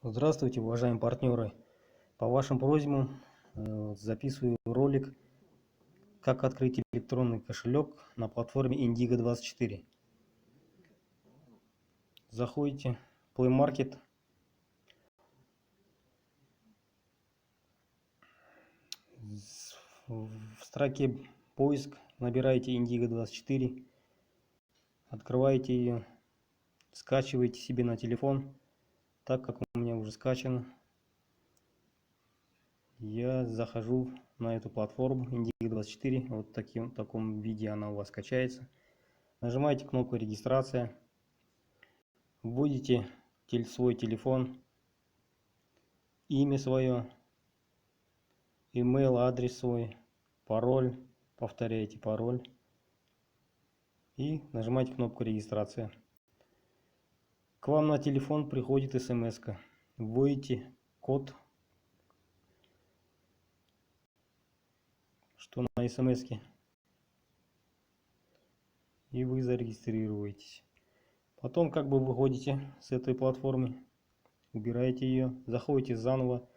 Здравствуйте, уважаемые партнеры! По вашим просьбам записываю ролик, как открыть электронный кошелек на платформе Indigo24. Заходите в Play Market, в строке поиск набираете Indigo24, открываете ее, скачиваете себе на телефон. Так как у меня уже скачано, я захожу на эту платформу Indigo24. Вот в таком виде она у вас скачается. Нажимаете кнопку регистрация, вводите свой телефон, имя свое, email адрес свой, пароль, повторяете пароль и нажимаете кнопку регистрация. К вам на телефон приходит смс-ка. Вводите код, что на смс-ке, и вы зарегистрируетесь. Потом выходите с этой платформы, убираете ее, заходите заново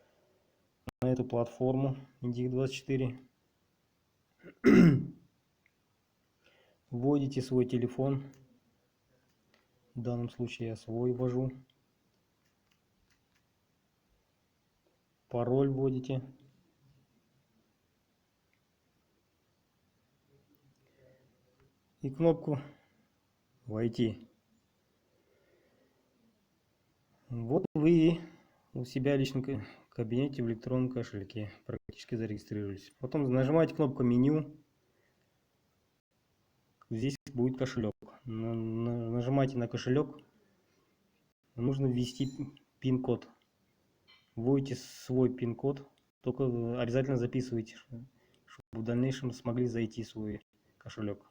на эту платформу Indigo24, вводите свой телефон, в данном случае я свой ввожу, пароль вводите, и кнопку «Войти». Вот вы у себя в личном кабинете в электронном кошельке практически зарегистрировались. Потом нажимаете кнопку «Меню». Здесь будет кошелек. Нажимаете на кошелек. Нужно ввести пин-код. Вводите свой пин-код. Только обязательно записывайте, чтобы в дальнейшем смогли зайти в свой кошелек.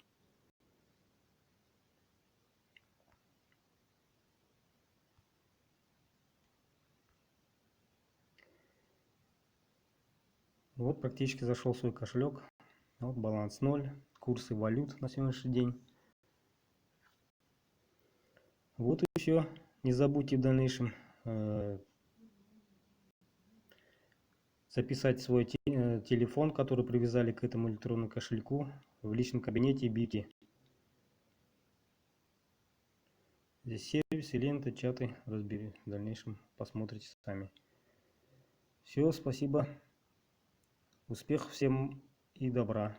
Вот практически зашел в свой кошелек. Вот баланс 0. Курсы валют на сегодняшний день. Вот и все. Не забудьте в дальнейшем записать свой телефон, который привязали к этому электронному кошельку, в личном кабинете BT. Здесь сервисы, ленты, чаты. Разберите в дальнейшем, посмотрите сами. Все, спасибо. Успехов всем и добра.